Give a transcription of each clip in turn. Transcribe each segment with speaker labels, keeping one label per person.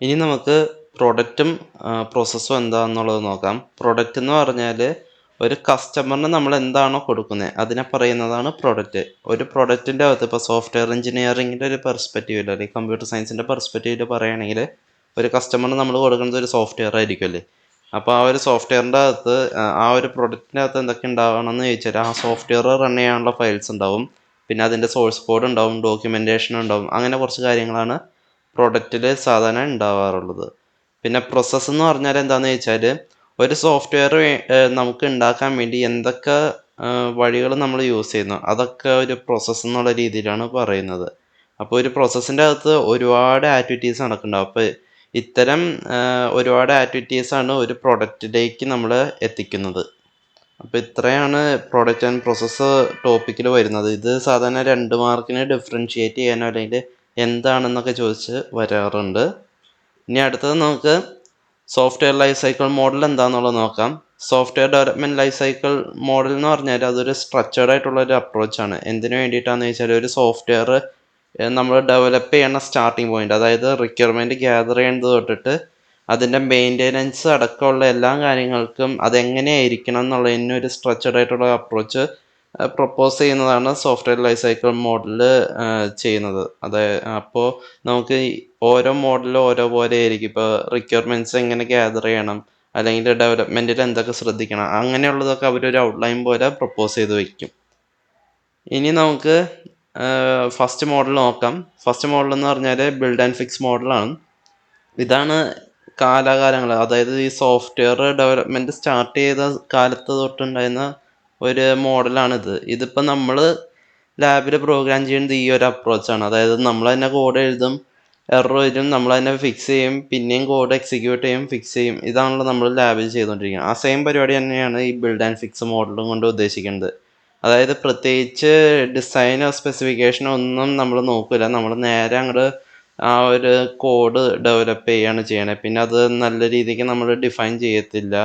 Speaker 1: ഇനി നമുക്ക് പ്രൊഡക്റ്റും പ്രോസസ്സും എന്താണെന്നുള്ളത് നോക്കാം. പ്രൊഡക്റ്റ് എന്ന് പറഞ്ഞാൽ ഒരു കസ്റ്റമറിന് നമ്മൾ എന്താണോ കൊടുക്കുന്നത് അതിനെ പറയുന്നതാണ് പ്രൊഡക്റ്റ്. ഒരു പ്രൊഡക്റ്റിൻ്റെ അകത്ത് ഇപ്പോൾ സോഫ്റ്റ്വെയർ എഞ്ചിനീയറിങ്ങിൻ്റെ ഒരു പെർസ്പെക്റ്റീവിൽ അല്ലെങ്കിൽ കമ്പ്യൂട്ടർ സയൻസിൻ്റെ പെർസ്പെക്റ്റീവിൽ പറയുകയാണെങ്കിൽ ഒരു കസ്റ്റമറിന് നമ്മൾ കൊടുക്കുന്നത് ഒരു സോഫ്റ്റ്വെയർ ആയിരിക്കുമല്ലേ. അപ്പോൾ ആ ഒരു സോഫ്റ്റ്വെയറിൻ്റെ അകത്ത് ആ ഒരു പ്രൊഡക്റ്റിൻ്റെ അകത്ത് എന്തൊക്കെ ഉണ്ടാവണമെന്ന് ചോദിച്ചാൽ ആ സോഫ്റ്റ്വെയർ റൺ ചെയ്യാനുള്ള ഫയൽസ് ഉണ്ടാവും, പിന്നെ അതിൻ്റെ സോഴ്സ് കോഡ് ഉണ്ടാവും, ഡോക്യുമെൻറ്റേഷൻ ഉണ്ടാവും, അങ്ങനെ കുറച്ച് കാര്യങ്ങളാണ് പ്രൊഡക്റ്റിൽ സാധാരണ ഉണ്ടാവാറുള്ളത്. പിന്നെ പ്രോസസ്സ് എന്ന് പറഞ്ഞാൽ എന്താണെന്ന് ചോദിച്ചാൽ ഒരു സോഫ്റ്റ്വെയർ നമുക്ക് ഉണ്ടാക്കാൻ വേണ്ടി എന്തൊക്കെ വഴികൾ നമ്മൾ യൂസ് ചെയ്യുന്നു അതൊക്കെ ഒരു പ്രോസസ്സ് എന്നുള്ള രീതിയിലാണ് പറയുന്നത്. അപ്പോൾ ഒരു പ്രോസസ്സിൻ്റെ അകത്ത് ഒരുപാട് ആക്ടിവിറ്റീസ് നടക്കുന്നുണ്ടാവും. അപ്പോൾ ഇത്തരം ഒരുപാട് ആക്ടിവിറ്റീസാണ് ഒരു പ്രൊഡക്റ്റിലേക്ക് നമ്മൾ എത്തിക്കുന്നത്. അപ്പോൾ ഇത്രയാണ് പ്രൊഡക്റ്റ് ആൻഡ് പ്രോസസ്സ് ടോപ്പിക്കിൽ വരുന്നത്. ഇത് സാധാരണ 2 മാർക്കിന് ഡിഫറൻഷിയേറ്റ് ചെയ്യാനോ അല്ലെങ്കിൽ എന്താണെന്നൊക്കെ ചോദിച്ച് വരാറുണ്ട്. ഇനി അടുത്തത് നമുക്ക് സോഫ്റ്റ്വെയർ ലൈഫ് സൈക്കിൾ മോഡൽ എന്താണെന്നുള്ളത് നോക്കാം. Software development life cycle model എന്ന് പറഞ്ഞാൽ അതൊരു സ്ട്രക്ചേർഡ് ആയിട്ടുള്ള ഒരു അപ്രോച്ചാണ്. എന്തിനു വേണ്ടിയിട്ടാണെന്ന് വെച്ചാൽ ഒരു സോഫ്റ്റ്വെയർ നമ്മൾ ഡെവലപ്പ് ചെയ്യണ സ്റ്റാർട്ടിങ് പോയിന്റ്, അതായത് റിക്വയർമെൻറ്റ് ഗ്യാദർ ചെയ്യുന്നത് തൊട്ടിട്ട് അതിൻ്റെ മെയിൻ്റെനൻസ് അടക്കമുള്ള എല്ലാ കാര്യങ്ങൾക്കും അതെങ്ങനെയായിരിക്കണം എന്നുള്ളതിന് ഒരു സ്ട്രക്ചേർഡ് ആയിട്ടുള്ള അപ്രോച്ച് പ്രൊപ്പോസ് ചെയ്യുന്നതാണ് സോഫ്റ്റ്വെയർ ലൈഫ് സൈക്കിൾ മോഡൽ ചെയ്യുന്നത്. അപ്പോൾ നമുക്ക് ഓരോ മോഡലും ഓരോ പോലെ ആയിരിക്കും. ഇപ്പോൾ റിക്വയർമെൻറ്റ്സ് എങ്ങനെ ഗ്യാദർ ചെയ്യണം അല്ലെങ്കിൽ ഡെവലപ്മെൻറ്റിൽ എന്തൊക്കെ ശ്രദ്ധിക്കണം അങ്ങനെയുള്ളതൊക്കെ അവരൊരു ഔട്ട്ലൈൻ പോലെ പ്രൊപ്പോസ് ചെയ്ത് വയ്ക്കും. ഇനി നമുക്ക് ഫസ്റ്റ് മോഡൽ നോക്കാം. ഫസ്റ്റ് മോഡൽ എന്ന് പറഞ്ഞാൽ ബിൽഡ് ആൻഡ് ഫിക്സ് മോഡലാണ്. ഇതാണ് കാലാകാലങ്ങൾ, അതായത് ഈ സോഫ്റ്റ്വെയർ ഡെവലപ്മെൻറ്റ് സ്റ്റാർട്ട് ചെയ്ത കാലത്ത് തൊട്ടുണ്ടായിരുന്ന ഒരു മോഡലാണിത്. ഇതിപ്പോൾ നമ്മൾ ലാബിൽ പ്രോഗ്രാം ചെയ്യുന്നത് ഈ ഒരു അപ്രോച്ചാണ്. അതായത് നമ്മൾ തന്നെ കോഡ് എഴുതും, എറർ വരും, നമ്മൾ തന്നെ ഫിക്സ് ചെയ്യും, പിന്നെയും കോഡ് എക്സിക്യൂട്ട് ചെയ്യും, ഫിക്സ് ചെയ്യും. ഇതാണല്ലോ നമ്മൾ ലാബിൽ ചെയ്തുകൊണ്ടിരിക്കുന്നത്. ആ സെയിം പരിപാടി തന്നെയാണ് ഈ ബിൽഡ് ആൻഡ് ഫിക്സ് മോഡലും കൊണ്ട് ഉദ്ദേശിക്കുന്നത്. അതായത് പ്രത്യേകിച്ച് ഡിസൈനോ സ്പെസിഫിക്കേഷനോ ഒന്നും നമ്മൾ നോക്കില്ല, നമ്മൾ നേരെ അങ്ങോട്ട് ആ ഒരു കോഡ് ഡെവലപ്പ് ചെയ്യുകയാണ് ചെയ്യണത്. പിന്നെ അത് നല്ല രീതിക്ക് നമ്മൾ ഡിഫൈൻ ചെയ്യത്തില്ല.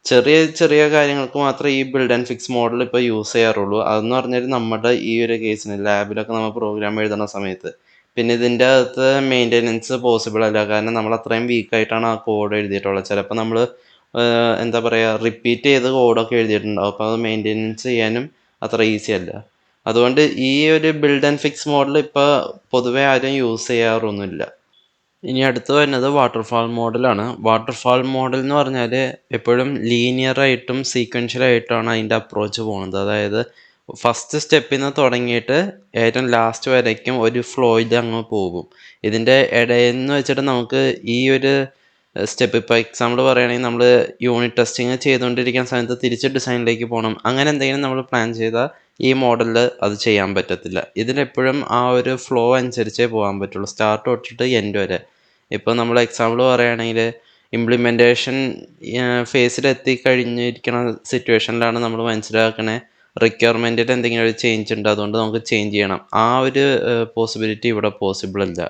Speaker 1: ചെറിയ ചെറിയ കാര്യങ്ങൾക്ക് മാത്രമേ ഈ ബിൽഡ് ആൻഡ് ഫിക്സ് മോഡൽ ഇപ്പോൾ യൂസ് ചെയ്യാറുള്ളൂ. അതെന്ന് പറഞ്ഞാൽ നമ്മുടെ ഈ ഒരു കേസിന് ലാബിലൊക്കെ നമ്മൾ പ്രോഗ്രാം എഴുതുന്ന സമയത്ത്. പിന്നെ ഇതിൻ്റെ അകത്ത് മെയിൻ്റെനൻസ് പോസിബിൾ അല്ല, കാരണം നമ്മൾ അത്രയും വീക്കായിട്ടാണ് ആ കോഡ് എഴുതിയിട്ടുള്ളത്. ചിലപ്പോൾ നമ്മൾ എന്താ പറയുക, റിപ്പീറ്റ് ചെയ്ത് കോഡൊക്കെ എഴുതിയിട്ടുണ്ടാവും. അപ്പോൾ അത് മെയിൻ്റെനൻസ് ചെയ്യാനും അത്ര ഈസി അല്ല. അതുകൊണ്ട് ഈ ഒരു ബിൽഡ് ആൻഡ് ഫിക്സ് മോഡൽ ഇപ്പോൾ പൊതുവെ ആരും യൂസ് ചെയ്യാറൊന്നുമില്ല. ഇനി അടുത്ത് വരുന്നത് വാട്ടർഫാൾ മോഡലാണ്. വാട്ടർഫാൾ മോഡൽ എന്ന് പറഞ്ഞാൽ എപ്പോഴും ലീനിയറായിട്ടും സീക്വൻഷ്യലായിട്ടാണ് അതിൻ്റെ അപ്രോച്ച് പോകുന്നത്. അതായത് ഫസ്റ്റ് സ്റ്റെപ്പിൽ നിന്ന് തുടങ്ങിയിട്ട് ഏറ്റവും ലാസ്റ്റ് വരയ്ക്കും ഒരു ഫ്ലോയിൽ അങ്ങ് പോകും. ഇതിൻ്റെ ഇടയിൽ നിന്ന് വെച്ചിട്ട് നമുക്ക് ഈ ഒരു സ്റ്റെപ്പ്, ഇപ്പോൾ എക്സാമ്പിൾ പറയുകയാണെങ്കിൽ നമ്മൾ യൂണിറ്റ് ടെസ്റ്റിങ് ചെയ്തുകൊണ്ടിരിക്കുന്ന സമയത്ത് തിരിച്ച് ഡിസൈനിലേക്ക് പോകണം, അങ്ങനെ എന്തെങ്കിലും നമ്മൾ പ്ലാൻ ചെയ്താൽ ഈ മോഡലിൽ അത് ചെയ്യാൻ പറ്റത്തില്ല. ഇതിലെപ്പോഴും ആ ഒരു ഫ്ലോ അനുസരിച്ചേ പോകാൻ പറ്റുള്ളൂ, സ്റ്റാർട്ട് തൊട്ടിട്ട് എൻഡ് വരെ. ഇപ്പോൾ നമ്മൾ എക്സാമ്പിൾ പറയുകയാണെങ്കിൽ ഇംപ്ലിമെൻറ്റേഷൻ ഫേസിലെത്തി കഴിഞ്ഞിരിക്കുന്ന സിറ്റുവേഷനിലാണ് നമ്മൾ മനസ്സിലാക്കണേ റിക്വയർമെൻറ്റിൽ എന്തെങ്കിലും ഒരു ചേഞ്ച് ഉണ്ട്, അതുകൊണ്ട് നമുക്ക് ചേഞ്ച് ചെയ്യണം. ആ ഒരു പോസിബിലിറ്റി ഇവിടെ പോസിബിൾ അല്ല.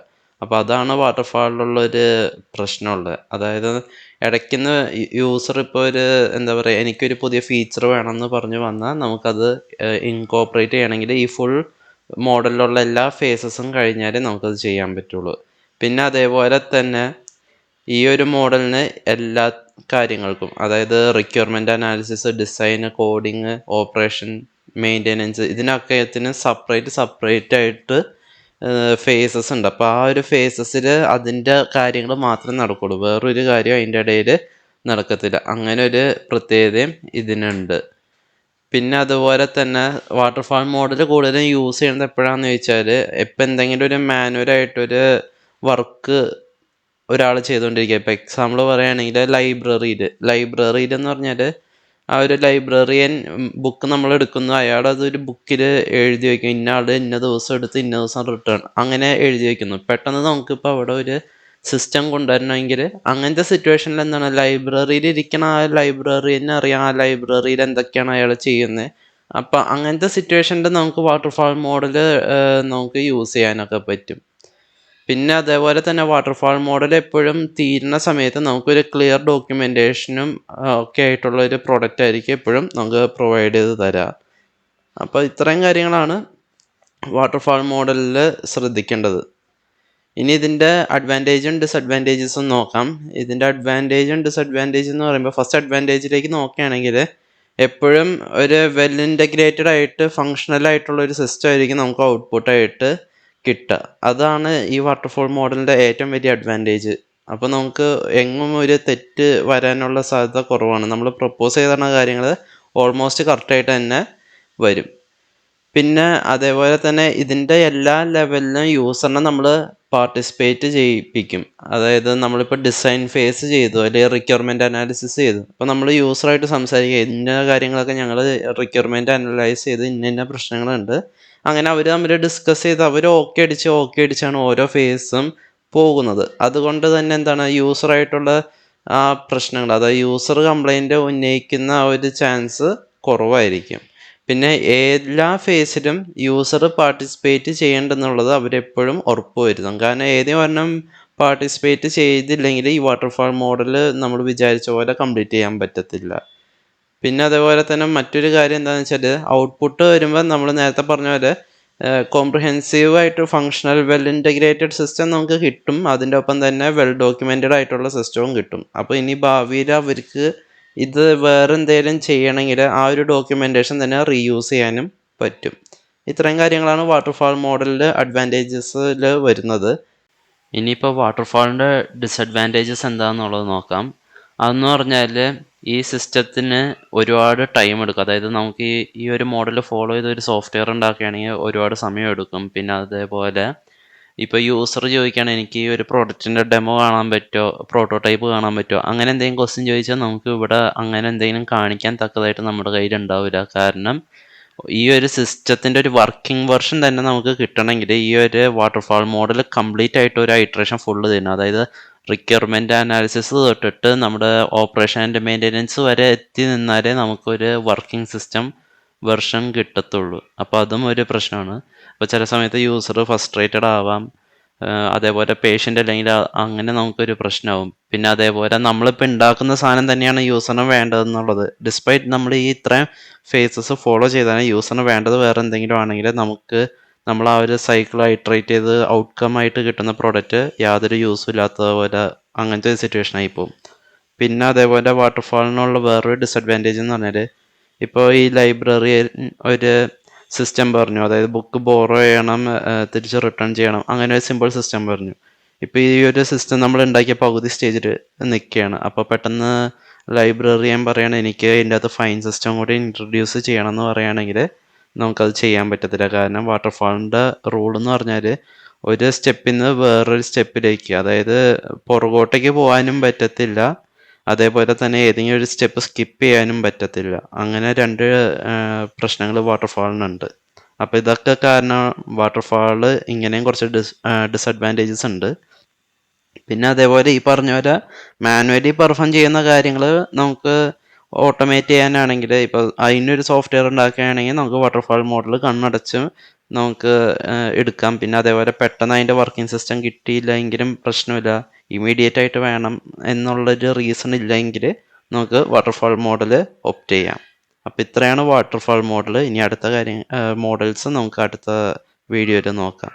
Speaker 1: അപ്പോൾ അതാണ് വാട്ടർഫാളിലുള്ളൊരു പ്രശ്നമുള്ളത്. അതായത് ഇടയ്ക്കുന്ന് യൂസർ ഇപ്പോൾ ഒരു എന്താ പറയുക, എനിക്കൊരു പുതിയ ഫീച്ചർ വേണമെന്ന് പറഞ്ഞു വന്നാൽ നമുക്കത് ഇൻകോപ്പറേറ്റ് ചെയ്യണമെങ്കിൽ ഈ ഫുൾ മോഡലിലുള്ള എല്ലാ ഫേസസും കഴിഞ്ഞാലേ നമുക്കത് ചെയ്യാൻ പറ്റുള്ളൂ. പിന്നെ അതേപോലെ തന്നെ ഈ ഒരു മോഡലിന് എല്ലാ കാര്യങ്ങൾക്കും, അതായത് requirement analysis, design, coding, operation, maintenance, ഇതിനൊക്കെത്തിന് സെപ്പറേറ്റ് ആയിട്ട് ഫേസസ് ഉണ്ട്. അപ്പോൾ ആ ഒരു ഫേസസിൽ അതിൻ്റെ കാര്യങ്ങൾ മാത്രമേ നടക്കുള്ളൂ, വേറൊരു കാര്യം അതിൻ്റെ ഇടയിൽ നടക്കത്തില്ല. അങ്ങനെ ഒരു പ്രത്യേകതയും ഇതിനുണ്ട്. പിന്നെ അതുപോലെ തന്നെ വാട്ടർഫാൾ മോഡൽ കൂടുതലും യൂസ് ചെയ്യുന്നത് എപ്പോഴാണെന്ന് ചോദിച്ചാൽ, ഇപ്പം എന്തെങ്കിലും ഒരു മാനുവലായിട്ടൊരു വർക്ക് ഒരാൾ ചെയ്തുകൊണ്ടിരിക്കുക. ഇപ്പോൾ എക്സാമ്പിൾ പറയുകയാണെങ്കിൽ ലൈബ്രറിയിൽ എന്ന് പറഞ്ഞാൽ ആ ഒരു ലൈബ്രറിയൻ ബുക്ക് നമ്മൾ എടുക്കുന്നു, അയാൾ അതൊരു ബുക്കിൽ എഴുതി വയ്ക്കും, ഇന്ന ആൾ ഇന്ന ദിവസം എടുത്ത് ഇന്ന ദിവസം റിട്ടേൺ, അങ്ങനെ എഴുതി വയ്ക്കുന്നു. പെട്ടെന്ന് നമുക്കിപ്പോൾ അവിടെ ഒരു സിസ്റ്റം കൊണ്ടുവരണമെങ്കിൽ അങ്ങനത്തെ സിറ്റുവേഷനിൽ എന്താണ്, ലൈബ്രറിയിൽ ഇരിക്കുന്ന ആ ലൈബ്രറിയനെ അറിയാം ആ ലൈബ്രറിയിൽ എന്തൊക്കെയാണ് അയാൾ ചെയ്യുന്നത്. അപ്പം അങ്ങനത്തെ സിറ്റുവേഷനിൽ നമുക്ക് വാട്ടർഫാൾ മോഡൽ നമുക്ക് യൂസ് ചെയ്യാനൊക്കെ പറ്റും. പിന്നെ അതേപോലെ തന്നെ വാട്ടർഫാൾ മോഡൽ എപ്പോഴും തീരുന്ന സമയത്ത് നമുക്കൊരു ക്ലിയർ ഡോക്യുമെൻറ്റേഷനും ഒക്കെ ആയിട്ടുള്ള ഒരു പ്രൊഡക്റ്റ് ആയിരിക്കും എപ്പോഴും നമുക്ക് പ്രൊവൈഡ് ചെയ്ത് തരാം. അപ്പോൾ ഇത്രയും കാര്യങ്ങളാണ് വാട്ടർഫാൾ മോഡലിൽ ശ്രദ്ധിക്കേണ്ടത്. ഇനി ഇതിൻ്റെ അഡ്വാൻറ്റേജും ഡിസഡ്വാൻറ്റേജസും നോക്കാം. ഇതിൻ്റെ അഡ്വാൻറ്റേജും ഡിസഡ്വാൻറ്റേജ് എന്ന് പറയുമ്പോൾ ഫസ്റ്റ് അഡ്വാൻറ്റേജിലേക്ക് നോക്കുകയാണെങ്കിൽ എപ്പോഴും ഒരു വെൽ ഇൻ്റഗ്രേറ്റഡ് ആയിട്ട് ഫങ്ഷണൽ ആയിട്ടുള്ള ഒരു സിസ്റ്റം ആയിരിക്കും നമുക്ക് ഔട്ട്പുട്ടായിട്ട് കിട്ടുക. അതാണ് ഈ വാട്ടർഫോൾ മോഡലിൻ്റെ ഏറ്റവും വലിയ അഡ്വാൻറ്റേജ്. അപ്പോൾ നമുക്ക് എങ്ങും ഒരു തെറ്റ് വരാനുള്ള സാധ്യത കുറവാണ്. നമ്മൾ പ്രപ്പോസ് ചെയ്ത കാര്യങ്ങൾ ഓൾമോസ്റ്റ് കറക്റ്റായിട്ട് തന്നെ വരും. പിന്നെ അതേപോലെ തന്നെ ഇതിൻ്റെ എല്ലാ ലെവലിലും യൂസറിനെ നമ്മൾ പാർട്ടിസിപ്പേറ്റ് ചെയ്യിപ്പിക്കും. അതായത് നമ്മളിപ്പോൾ ഡിസൈൻ ഫേസ് ചെയ്തു, അല്ലെങ്കിൽ റിക്വയർമെൻറ്റ് അനാലിസിസ് ചെയ്തു. അപ്പോൾ നമ്മൾ യൂസറായിട്ട് സംസാരിക്കുക, ഇന്ന കാര്യങ്ങളൊക്കെ ഞങ്ങൾ റിക്വയർമെൻറ്റ് അനലൈസ് ചെയ്ത് ഇന്ന പ്രശ്നങ്ങളുണ്ട്, അങ്ങനെ അവർ തമ്മിൽ ഡിസ്കസ് ചെയ്ത് അവർ ഓക്കെ അടിച്ചാണ് ഓരോ ഫേസും പോകുന്നത്. അതുകൊണ്ട് തന്നെ എന്താണ് യൂസറായിട്ടുള്ള ആ പ്രശ്നങ്ങൾ, അതായത് യൂസർ കംപ്ലൈൻറ്റ് ഉന്നയിക്കുന്ന ഒരു ചാൻസ് കുറവായിരിക്കും. പിന്നെ എല്ലാ ഫേസിലും യൂസർ പാർട്ടിസിപ്പേറ്റ് ചെയ്യേണ്ടെന്നുള്ളത് അവരെപ്പോഴും ഉറപ്പുവരുത്തും. കാരണം ഏതെങ്കിലും പാർട്ടിസിപ്പേറ്റ് ചെയ്തില്ലെങ്കിൽ ഈ വാട്ടർഫാൾ മോഡൽ നമ്മൾ വിചാരിച്ച പോലെ കംപ്ലീറ്റ് ചെയ്യാൻ പറ്റത്തില്ല. പിന്നെ അതേപോലെ തന്നെ മറ്റൊരു കാര്യം എന്താണെന്ന് വെച്ചാൽ ഔട്ട്പുട്ട് വരുമ്പോൾ നമ്മൾ നേരത്തെ പറഞ്ഞ പോലെ കോംപ്രിഹെൻസീവ് ആയിട്ട് ഫങ്ഷണൽ വെൽ ഇൻ്റഗ്രേറ്റഡ് സിസ്റ്റം നമുക്ക് കിട്ടും. അതിൻ്റെ ഒപ്പം തന്നെ വെൽ ഡോക്യുമെൻറ്റഡ് ആയിട്ടുള്ള സിസ്റ്റവും കിട്ടും. അപ്പോൾ ഇനി ഭാവിയിൽ അവർക്ക് ഇത് വേറെ എന്തെങ്കിലും ചെയ്യണമെങ്കിൽ ആ ഒരു ഡോക്യുമെൻറ്റേഷൻ തന്നെ റീയൂസ് ചെയ്യാനും പറ്റും. ഇത്രയും കാര്യങ്ങളാണ് വാട്ടർഫാൾ മോഡലിൽ അഡ്വാൻറ്റേജസിൽ വരുന്നത്. ഇനിയിപ്പോൾ വാട്ടർഫാളിൻ്റെ ഡിസഡ്വാൻറ്റേജസ് എന്താണെന്നുള്ളത് നോക്കാം. അതെന്ന് പറഞ്ഞാൽ ഈ സിസ്റ്റത്തിന് ഒരുപാട് ടൈം എടുക്കും. അതായത് നമുക്ക് ഈ ഒരു മോഡൽ ഫോളോ ചെയ്ത് ഒരു സോഫ്റ്റ്വെയർ ഉണ്ടാക്കുകയാണെങ്കിൽ ഒരുപാട് സമയം എടുക്കും. പിന്നെ അതേപോലെ ഇപ്പോൾ യൂസർ ചോദിക്കുകയാണ് എനിക്ക് ഈ ഒരു പ്രോഡക്റ്റിൻ്റെ ഡെമോ കാണാൻ പറ്റുമോ, പ്രോട്ടോടൈപ്പ് കാണാൻ പറ്റുമോ, അങ്ങനെ എന്തെങ്കിലും ക്വസ്റ്റ്യൻ ചോദിച്ചാൽ നമുക്ക് ഇവിടെ അങ്ങനെ എന്തെങ്കിലും കാണിക്കാൻ തക്കതായിട്ട് നമ്മുടെ കയ്യിൽ ഉണ്ടാവില്ല. കാരണം ഈ ഒരു സിസ്റ്റത്തിൻ്റെ ഒരു വർക്കിംഗ് വെർഷൻ തന്നെ നമുക്ക് കിട്ടണമെങ്കിൽ ഈ ഒരു വാട്ടർഫാൾ മോഡൽ കംപ്ലീറ്റ് ആയിട്ട് ഒരു ഐട്രേഷൻ ഫുള്ള് തരണം. അതായത് റിക്വയർമെൻറ്റ് അനാലിസിസ് തൊട്ടിട്ട് നമ്മുടെ ഓപ്പറേഷൻ ആൻഡ് മെയിൻ്റെനൻസ് വരെ എത്തി നിന്നാലേ നമുക്കൊരു വർക്കിംഗ് സിസ്റ്റം വെർഷൻ കിട്ടത്തുള്ളൂ. അപ്പോൾ അതും ഒരു പ്രശ്നമാണ്. അപ്പോൾ ചില സമയത്ത് യൂസർ ഫ്രസ്ട്രേറ്റഡ് ആവാം, അതേപോലെ പേഷ്യൻ്റ് അല്ലെങ്കിൽ അങ്ങനെ നമുക്കൊരു പ്രശ്നമാവും. പിന്നെ അതേപോലെ നമ്മളിപ്പോൾ ഉണ്ടാക്കുന്ന സാധനം തന്നെയാണ് യൂസറിന് വേണ്ടതെന്നുള്ളത്, ഡിസ്പൈറ്റ് നമ്മൾ ഈ ഇത്രയും ഫേസസ് ഫോളോ ചെയ്താൽ യൂസറിന് വേണ്ടത് വേറെ എന്തെങ്കിലും ആണെങ്കിൽ നമ്മൾ ആ ഒരു സൈക്കിൾ ഐട്രേറ്റ് ചെയ്ത് ഔട്ട്കം ആയിട്ട് കിട്ടുന്ന പ്രോഡക്റ്റ് യാതൊരു യൂസും ഇല്ലാത്തതുപോലെ അങ്ങനത്തെ ഒരു സിറ്റുവേഷൻ ആയിപ്പോവും. പിന്നെ അതേപോലെ വാട്ടർഫാളിനുള്ള വേറൊരു ഡിസഡ്വാൻറ്റേജ് എന്ന് പറഞ്ഞാൽ ഇപ്പോൾ ഈ ലൈബ്രറി ഒരു സിസ്റ്റം പറഞ്ഞു, അതായത് ബുക്ക് ബോറോ ചെയ്യണം, തിരിച്ച് റിട്ടേൺ ചെയ്യണം, അങ്ങനെ ഒരു സിമ്പിൾ സിസ്റ്റം പറഞ്ഞു. ഇപ്പോൾ ഈ ഒരു സിസ്റ്റം നമ്മൾ ഉണ്ടാക്കിയ പകുതി സ്റ്റേജിൽ നിൽക്കുകയാണ്. അപ്പോൾ പെട്ടെന്ന് ലൈബ്രറിയൻ പറയണം എനിക്ക് ഇതിൻ്റെ അകത്ത് ഫൈൻ സിസ്റ്റം കൂടി ഇൻട്രൊഡ്യൂസ് ചെയ്യണം എന്ന് പറയുകയാണെങ്കിൽ നമുക്കത് ചെയ്യാൻ പറ്റത്തില്ല. കാരണം വാട്ടർഫാളിൻ്റെ റൂൾ എന്ന് പറഞ്ഞാൽ ഒരു സ്റ്റെപ്പിൽ നിന്ന് വേറൊരു സ്റ്റെപ്പിലേക്ക്, അതായത് പുറകോട്ടേക്ക് പോകാനും പറ്റത്തില്ല, അതേപോലെ തന്നെ ഏതെങ്കിലും ഒരു സ്റ്റെപ്പ് സ്കിപ്പ് ചെയ്യാനും പറ്റത്തില്ല. അങ്ങനെ രണ്ട് പ്രശ്നങ്ങൾ വാട്ടർഫാളിനുണ്ട്. അപ്പോൾ ഇതൊക്കെ കാരണം വാട്ടർഫാൾ ഇങ്ങനെയും കുറച്ച് ഡിസഡ്വാൻറ്റേജസ് ഉണ്ട്. പിന്നെ അതേപോലെ ഈ പറഞ്ഞ പോലെ മാനുവലി പെർഫോം ചെയ്യുന്ന കാര്യങ്ങൾ നമുക്ക് ഓട്ടോമേറ്റ് ചെയ്യാനാണെങ്കിൽ ഇപ്പോൾ അതിനൊരു സോഫ്റ്റ്വെയർ ഉണ്ടാക്കുകയാണെങ്കിൽ നമുക്ക് വാട്ടർഫാൾ മോഡൽ കണ്ണടച്ച് നമുക്ക് എടുക്കാം. പിന്നെ അതേപോലെ പെട്ടെന്ന് അതിൻ്റെ വർക്കിംഗ് സിസ്റ്റം കിട്ടിയില്ലെങ്കിലും പ്രശ്നമില്ല, ഇമീഡിയറ്റ് ആയിട്ട് വേണം എന്നുള്ളൊരു റീസൺ ഇല്ലെങ്കിൽ നമുക്ക് വാട്ടർഫാൾ മോഡൽ ഓപ്റ്റ് ചെയ്യാം. അപ്പോൾ ഇത്രയാണ് വാട്ടർഫാൾ മോഡൽ. ഇനി അടുത്ത മോഡൽസ് നമുക്ക് അടുത്ത വീഡിയോയിൽ നോക്കാം.